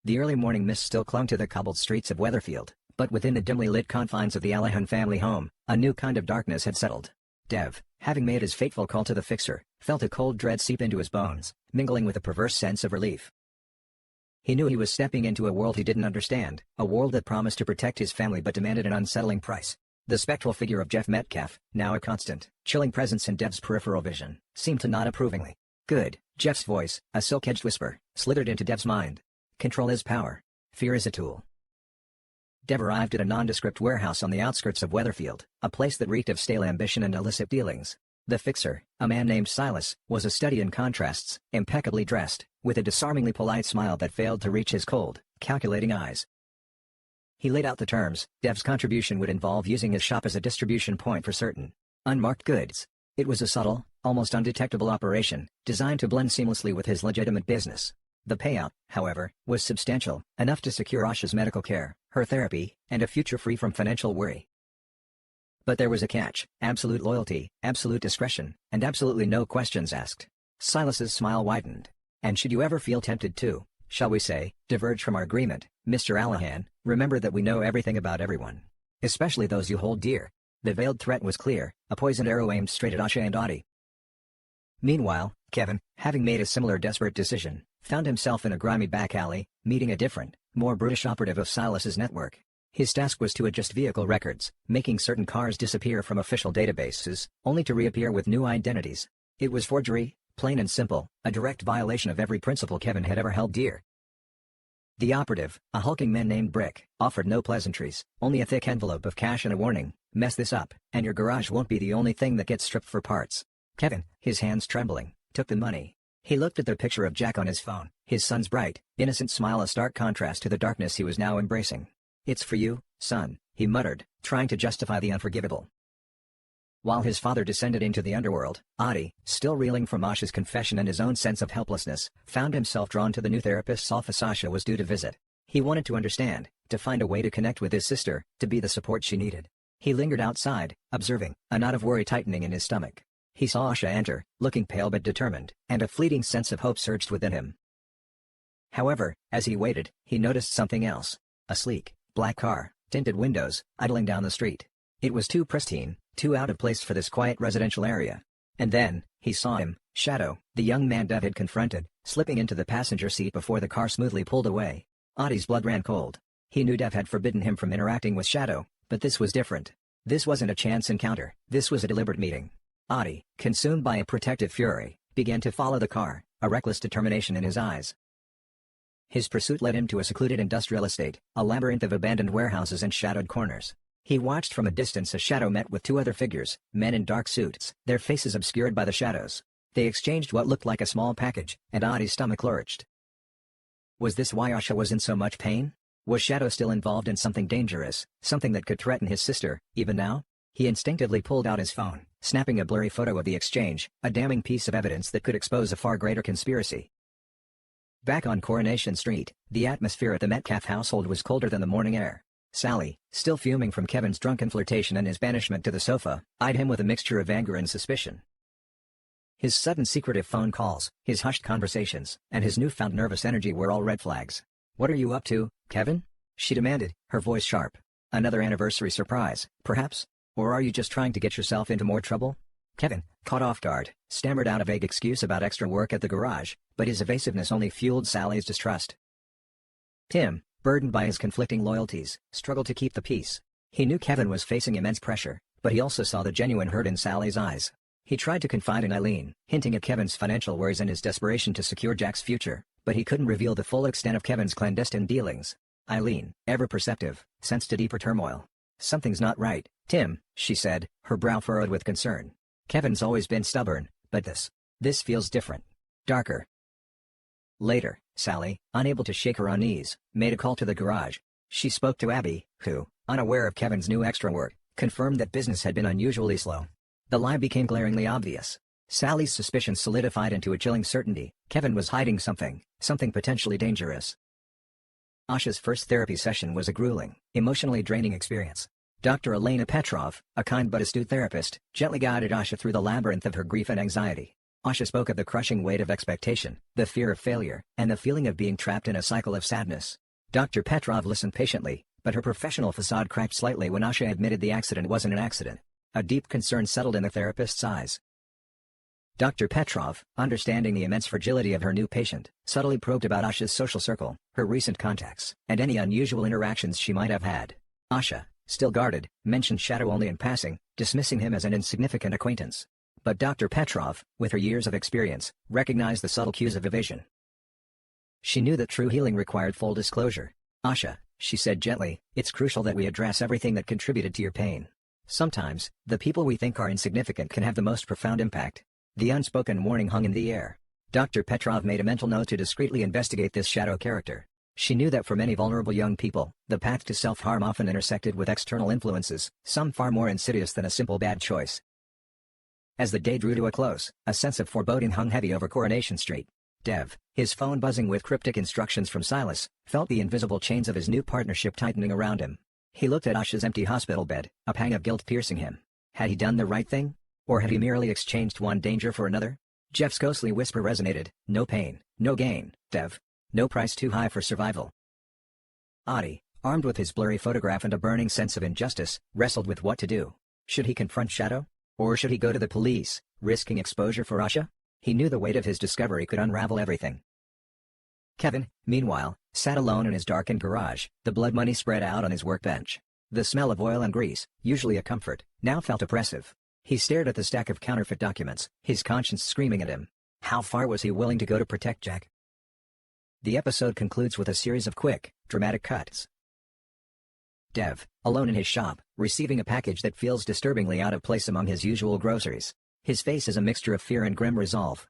The early morning mist still clung to the cobbled streets of Weatherfield, but within the dimly lit confines of the Allahan family home, a new kind of darkness had settled. Dev, having made his fateful call to the fixer, felt a cold dread seep into his bones, mingling with a perverse sense of relief. He knew he was stepping into a world he didn't understand, a world that promised to protect his family but demanded an unsettling price. The spectral figure of Jeff Metcalf, now a constant, chilling presence in Dev's peripheral vision, seemed to nod approvingly. Good, Jeff's voice, a silk-edged whisper, slithered into Dev's mind. Control is power. Fear is a tool. Dev arrived at a nondescript warehouse on the outskirts of Weatherfield, a place that reeked of stale ambition and illicit dealings. The fixer, a man named Silas, was a study in contrasts, impeccably dressed, with a disarmingly polite smile that failed to reach his cold, calculating eyes. He laid out the terms. Dev's contribution would involve using his shop as a distribution point for certain unmarked goods. It was a subtle, almost undetectable operation, designed to blend seamlessly with his legitimate business. The payout, however, was substantial, enough to secure Asha's medical care, her therapy, and a future free from financial worry. But there was a catch: absolute loyalty, absolute discretion, and absolutely no questions asked. Silas's smile widened. And should you ever feel tempted to, shall we say, diverge from our agreement, Mr. Allahan, remember that we know everything about everyone. Especially those you hold dear. The veiled threat was clear, a poisoned arrow aimed straight at Asha and Audie. Meanwhile, Kevin, having made a similar desperate decision, found himself in a grimy back alley, meeting a different, more brutish operative of Silas's network. His task was to adjust vehicle records, making certain cars disappear from official databases, only to reappear with new identities. It was forgery, plain and simple, a direct violation of every principle Kevin had ever held dear. The operative, a hulking man named Brick, offered no pleasantries, only a thick envelope of cash and a warning: mess this up, and your garage won't be the only thing that gets stripped for parts. Kevin, his hands trembling, took the money. He looked at the picture of Jack on his phone, his son's bright, innocent smile a stark contrast to the darkness he was now embracing. "It's for you, son," he muttered, trying to justify the unforgivable. While his father descended into the underworld, Audie, still reeling from Asha's confession and his own sense of helplessness, found himself drawn to the new therapist's office Asha was due to visit. He wanted to understand, to find a way to connect with his sister, to be the support she needed. He lingered outside, observing, a knot of worry tightening in his stomach. He saw Asha enter, looking pale but determined, and a fleeting sense of hope surged within him. However, as he waited, he noticed something else: a sleek, black car, tinted windows, idling down the street. It was too pristine, too out of place for this quiet residential area. And then, he saw him, Shadow, the young man Dev had confronted, slipping into the passenger seat before the car smoothly pulled away. Audie's blood ran cold. He knew Dev had forbidden him from interacting with Shadow, but this was different. This wasn't a chance encounter, this was a deliberate meeting. Audie, consumed by a protective fury, began to follow the car, a reckless determination in his eyes. His pursuit led him to a secluded industrial estate, a labyrinth of abandoned warehouses and shadowed corners. He watched from a distance as Shadow met with two other figures, men in dark suits, their faces obscured by the shadows. They exchanged what looked like a small package, and Audie's stomach lurched. Was this why Asha was in so much pain? Was Shadow still involved in something dangerous, something that could threaten his sister, even now? He instinctively pulled out his phone, snapping a blurry photo of the exchange, a damning piece of evidence that could expose a far greater conspiracy. Back on Coronation Street, the atmosphere at the Metcalf household was colder than the morning air. Sally, still fuming from Kevin's drunken flirtation and his banishment to the sofa, eyed him with a mixture of anger and suspicion. His sudden secretive phone calls, his hushed conversations, and his newfound nervous energy were all red flags. "What are you up to, Kevin?" she demanded, her voice sharp. "Another anniversary surprise, perhaps? Or are you just trying to get yourself into more trouble?" Kevin, caught off guard, stammered out a vague excuse about extra work at the garage, but his evasiveness only fueled Sally's distrust. Tim, burdened by his conflicting loyalties, struggled to keep the peace. He knew Kevin was facing immense pressure, but he also saw the genuine hurt in Sally's eyes. He tried to confide in Eileen, hinting at Kevin's financial worries and his desperation to secure Jack's future, but he couldn't reveal the full extent of Kevin's clandestine dealings. Eileen, ever perceptive, sensed a deeper turmoil. "Something's not right, Tim," she said, her brow furrowed with concern. "Kevin's always been stubborn, but this feels different. Darker." Later, Sally, unable to shake her unease, made a call to the garage. She spoke to Abby, who, unaware of Kevin's new extra work, confirmed that business had been unusually slow. The lie became glaringly obvious. Sally's suspicions solidified into a chilling certainty: Kevin was hiding something potentially dangerous. Asha's first therapy session was a grueling, emotionally draining experience. Dr. Elena Petrov, a kind but astute therapist, gently guided Asha through the labyrinth of her grief and anxiety. Asha spoke of the crushing weight of expectation, the fear of failure, and the feeling of being trapped in a cycle of sadness. Dr. Petrov listened patiently, but her professional facade cracked slightly when Asha admitted the accident wasn't an accident. A deep concern settled in the therapist's eyes. Dr. Petrov, understanding the immense fragility of her new patient, subtly probed about Asha's social circle, her recent contacts, and any unusual interactions she might have had. Asha, still guarded, mentioned Shadow only in passing, dismissing him as an insignificant acquaintance. But Dr. Petrov, with her years of experience, recognized the subtle cues of evasion. She knew that true healing required full disclosure. Asha, she said gently, it's crucial that we address everything that contributed to your pain. Sometimes, the people we think are insignificant can have the most profound impact. The unspoken warning hung in the air. Dr. Petrov made a mental note to discreetly investigate this shadow character. She knew that for many vulnerable young people, the path to self-harm often intersected with external influences, some far more insidious than a simple bad choice. As the day drew to a close, a sense of foreboding hung heavy over Coronation Street. Dev, his phone buzzing with cryptic instructions from Silas, felt the invisible chains of his new partnership tightening around him. He looked at Asha's empty hospital bed, a pang of guilt piercing him. Had he done the right thing? Or had he merely exchanged one danger for another? Jeff's ghostly whisper resonated, no pain, no gain, Dev. No price too high for survival. Adi, armed with his blurry photograph and a burning sense of injustice, wrestled with what to do. Should he confront Shadow? Or should he go to the police, risking exposure for Asha? He knew the weight of his discovery could unravel everything. Kevin, meanwhile, sat alone in his darkened garage, the blood money spread out on his workbench. The smell of oil and grease, usually a comfort, now felt oppressive. He stared at the stack of counterfeit documents, his conscience screaming at him. How far was he willing to go to protect Jack? The episode concludes with a series of quick, dramatic cuts. Dev, alone in his shop, receiving a package that feels disturbingly out of place among his usual groceries. His face is a mixture of fear and grim resolve.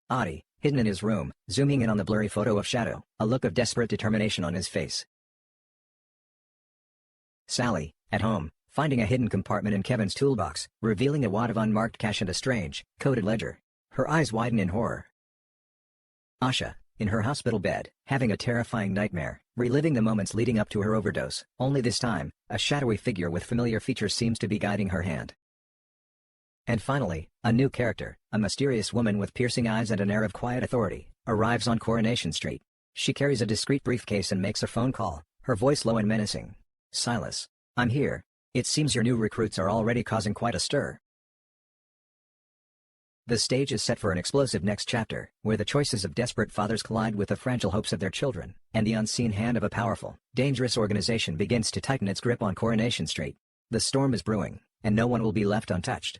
Adi, hidden in his room, zooming in on the blurry photo of Shadow, a look of desperate determination on his face. Sally, at home, finding a hidden compartment in Kevin's toolbox, revealing a wad of unmarked cash and a strange, coded ledger. Her eyes widen in horror. Asha, in her hospital bed, having a terrifying nightmare, reliving the moments leading up to her overdose, only this time, a shadowy figure with familiar features seems to be guiding her hand. And finally, a new character, a mysterious woman with piercing eyes and an air of quiet authority, arrives on Coronation Street. She carries a discreet briefcase and makes a phone call, her voice low and menacing. Silas, I'm here. It seems your new recruits are already causing quite a stir. The stage is set for an explosive next chapter, where the choices of desperate fathers collide with the fragile hopes of their children, and the unseen hand of a powerful, dangerous organization begins to tighten its grip on Coronation Street. The storm is brewing, and no one will be left untouched.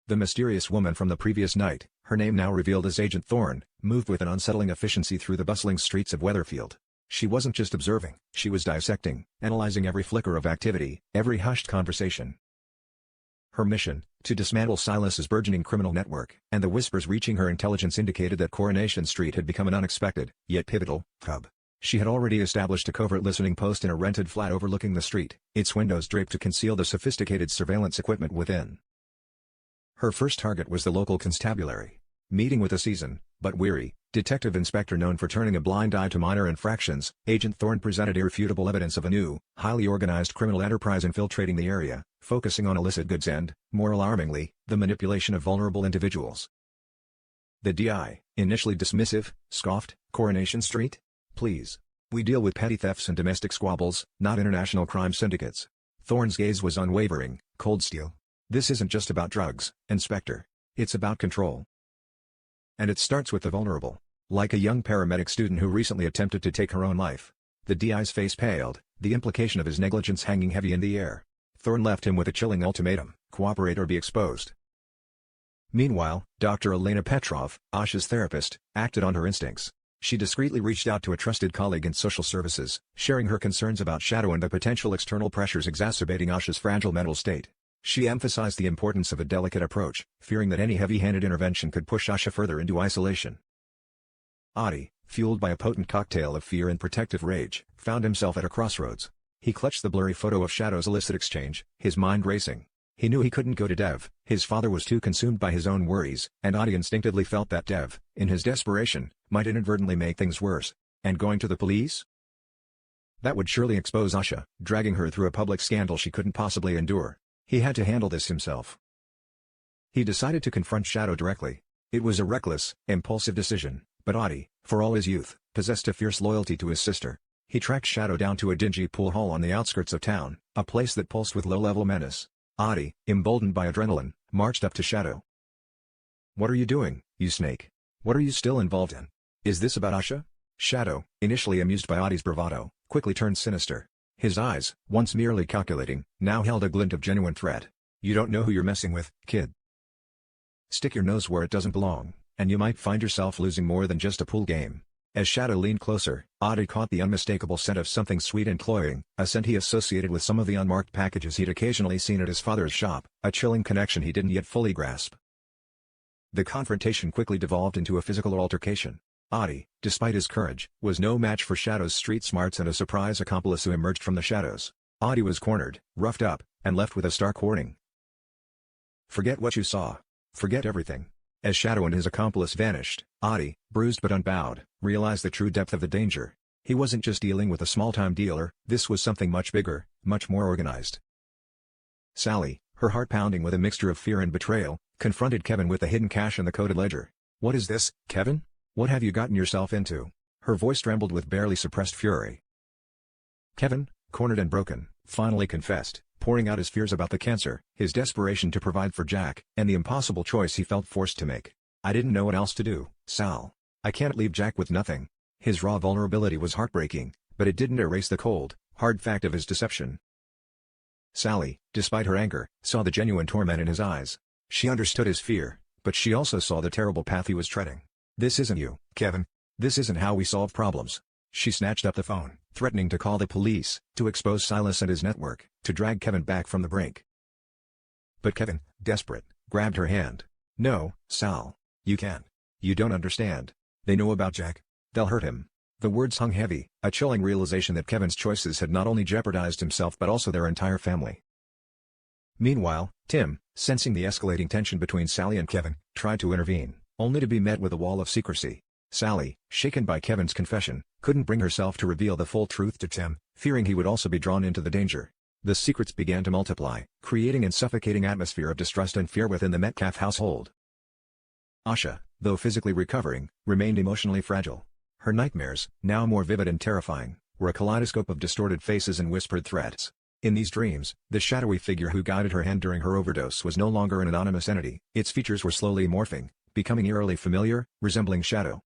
The mysterious woman from the previous night, her name now revealed as Agent Thorne, moved with an unsettling efficiency through the bustling streets of Weatherfield. She wasn't just observing, she was dissecting, analyzing every flicker of activity, every hushed conversation. Her mission, to dismantle Silas's burgeoning criminal network, and the whispers reaching her intelligence indicated that Coronation Street had become an unexpected, yet pivotal, hub. She had already established a covert listening post in a rented flat overlooking the street, its windows draped to conceal the sophisticated surveillance equipment within. Her first target was the local constabulary. Meeting with a seasoned, but weary, detective inspector known for turning a blind eye to minor infractions, Agent Thorne presented irrefutable evidence of a new, highly organized criminal enterprise infiltrating the area, focusing on illicit goods and, more alarmingly, the manipulation of vulnerable individuals. The DI, initially dismissive, scoffed, Coronation Street? Please. We deal with petty thefts and domestic squabbles, not international crime syndicates. Thorne's gaze was unwavering, cold steel. This isn't just about drugs, Inspector. It's about control. And it starts with the vulnerable. Like a young paramedic student who recently attempted to take her own life. The DI's face paled, the implication of his negligence hanging heavy in the air. Thorne left him with a chilling ultimatum: cooperate or be exposed. Meanwhile, Dr. Elena Petrov, Asha's therapist, acted on her instincts. She discreetly reached out to a trusted colleague in social services, sharing her concerns about Shadow and the potential external pressures exacerbating Asha's fragile mental state. She emphasized the importance of a delicate approach, fearing that any heavy-handed intervention could push Asha further into isolation. Adi, fueled by a potent cocktail of fear and protective rage, found himself at a crossroads. He clutched the blurry photo of Shadow's illicit exchange, his mind racing. He knew he couldn't go to Dev, his father was too consumed by his own worries, and Adi instinctively felt that Dev, in his desperation, might inadvertently make things worse. And going to the police? That would surely expose Asha, dragging her through a public scandal she couldn't possibly endure. He had to handle this himself. He decided to confront Shadow directly. It was a reckless, impulsive decision, but Audie, for all his youth, possessed a fierce loyalty to his sister. He tracked Shadow down to a dingy pool hall on the outskirts of town, a place that pulsed with low-level menace. Audie, emboldened by adrenaline, marched up to Shadow. "What are you doing, you snake? What are you still involved in? Is this about Asha?" Shadow, initially amused by Audie's bravado, quickly turned sinister. His eyes, once merely calculating, now held a glint of genuine threat. "You don't know who you're messing with, kid. Stick your nose where it doesn't belong, and you might find yourself losing more than just a pool game." As Shadow leaned closer, Audie caught the unmistakable scent of something sweet and cloying, a scent he associated with some of the unmarked packages he'd occasionally seen at his father's shop, a chilling connection he didn't yet fully grasp. The confrontation quickly devolved into a physical altercation. Audie, despite his courage, was no match for Shadow's street smarts and a surprise accomplice who emerged from the shadows. Audie was cornered, roughed up, and left with a stark warning. "Forget what you saw. Forget everything." As Shadow and his accomplice vanished, Audie, bruised but unbowed, realized the true depth of the danger. He wasn't just dealing with a small-time dealer, this was something much bigger, much more organized. Sally, her heart pounding with a mixture of fear and betrayal, confronted Kevin with the hidden cash and the coded ledger. "What is this, Kevin? What have you gotten yourself into?" Her voice trembled with barely suppressed fury. Kevin, cornered and broken, finally confessed, pouring out his fears about the cancer, his desperation to provide for Jack, and the impossible choice he felt forced to make. "I didn't know what else to do, Sal. I can't leave Jack with nothing." His raw vulnerability was heartbreaking, but it didn't erase the cold, hard fact of his deception. Sally, despite her anger, saw the genuine torment in his eyes. She understood his fear, but she also saw the terrible path he was treading. "This isn't you, Kevin. This isn't how we solve problems." She snatched up the phone, threatening to call the police, to expose Silas and his network, to drag Kevin back from the brink. But Kevin, desperate, grabbed her hand. "No, Sal. You can't. You don't understand. They know about Jack. They'll hurt him." The words hung heavy, a chilling realization that Kevin's choices had not only jeopardized himself but also their entire family. Meanwhile, Tim, sensing the escalating tension between Sally and Kevin, tried to intervene, only to be met with a wall of secrecy. Sally, shaken by Kevin's confession, couldn't bring herself to reveal the full truth to Tim, fearing he would also be drawn into the danger. The secrets began to multiply, creating an suffocating atmosphere of distrust and fear within the Metcalf household. Asha, though physically recovering, remained emotionally fragile. Her nightmares, now more vivid and terrifying, were a kaleidoscope of distorted faces and whispered threats. In these dreams, the shadowy figure who guided her hand during her overdose was no longer an anonymous entity. Its features were slowly morphing, becoming eerily familiar, resembling Shadow.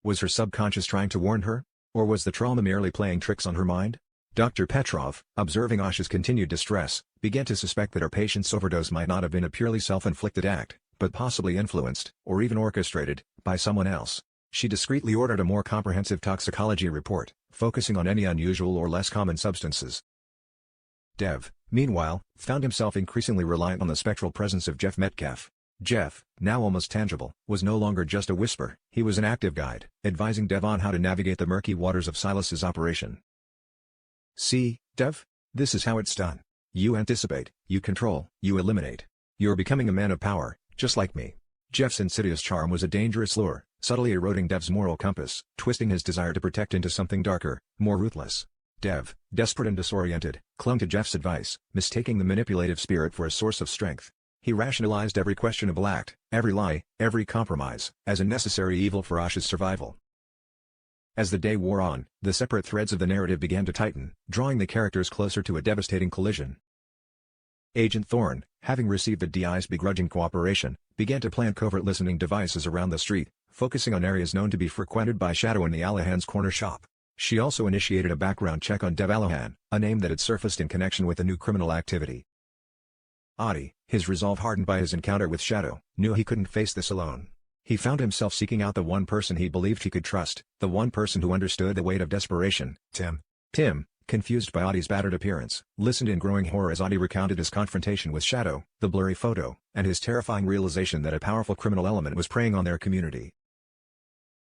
Was her subconscious trying to warn her? Or was the trauma merely playing tricks on her mind? Dr. Petrov, observing Asha's continued distress, began to suspect that her patient's overdose might not have been a purely self-inflicted act, but possibly influenced, or even orchestrated, by someone else. She discreetly ordered a more comprehensive toxicology report, focusing on any unusual or less common substances. Dev, meanwhile, found himself increasingly reliant on the spectral presence of Jeff Metcalf. Jeff, now almost tangible, was no longer just a whisper. He was an active guide, advising Dev on how to navigate the murky waters of Silas's operation. "See, Dev? This is how it's done. You anticipate, you control, you eliminate. You're becoming a man of power, just like me." Jeff's insidious charm was a dangerous lure, subtly eroding Dev's moral compass, twisting his desire to protect into something darker, more ruthless. Dev, desperate and disoriented, clung to Jeff's advice, mistaking the manipulative spirit for a source of strength. He rationalized every questionable act, every lie, every compromise, as a necessary evil for Asha's survival. As the day wore on, the separate threads of the narrative began to tighten, drawing the characters closer to a devastating collision. Agent Thorne, having received the DI's begrudging cooperation, began to plant covert listening devices around the street, focusing on areas known to be frequented by Shadow and the Allahan's corner shop. She also initiated a background check on Dev Allahan, a name that had surfaced in connection with the new criminal activity. Audie, his resolve hardened by his encounter with Shadow, knew he couldn't face this alone. He found himself seeking out the one person he believed he could trust, the one person who understood the weight of desperation, Tim. Tim, confused by Audie's battered appearance, listened in growing horror as Audie recounted his confrontation with Shadow, the blurry photo, and his terrifying realization that a powerful criminal element was preying on their community.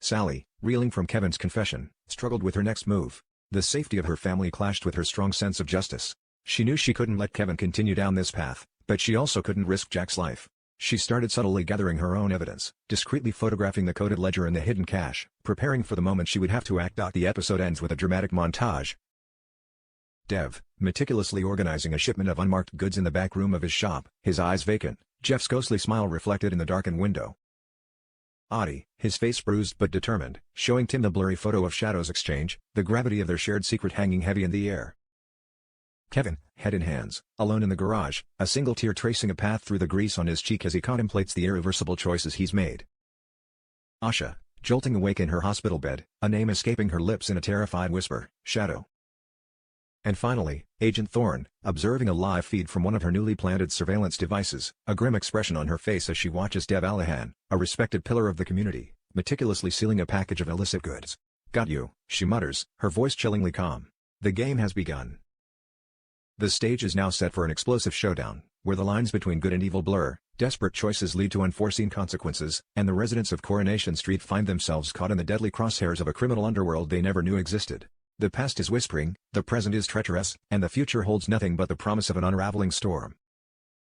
Sally, reeling from Kevin's confession, struggled with her next move. The safety of her family clashed with her strong sense of justice. She knew she couldn't let Kevin continue down this path, but she also couldn't risk Jack's life. She started subtly gathering her own evidence, discreetly photographing the coded ledger and the hidden cash, preparing for the moment she would have to act. The episode ends with a dramatic montage. Dev, meticulously organizing a shipment of unmarked goods in the back room of his shop, his eyes vacant, Jeff's ghostly smile reflected in the darkened window. Audie, his face bruised but determined, showing Tim the blurry photo of Shadow's exchange, the gravity of their shared secret hanging heavy in the air. Kevin, head in hands, alone in the garage, a single tear tracing a path through the grease on his cheek as he contemplates the irreversible choices he's made. Asha, jolting awake in her hospital bed, a name escaping her lips in a terrified whisper, Shadow. And finally, Agent Thorne, observing a live feed from one of her newly planted surveillance devices, a grim expression on her face as she watches Dev Allahan, a respected pillar of the community, meticulously sealing a package of illicit goods. "Got you," she mutters, her voice chillingly calm. The game has begun. The stage is now set for an explosive showdown, where the lines between good and evil blur, desperate choices lead to unforeseen consequences, and the residents of Coronation Street find themselves caught in the deadly crosshairs of a criminal underworld they never knew existed. The past is whispering, the present is treacherous, and the future holds nothing but the promise of an unraveling storm.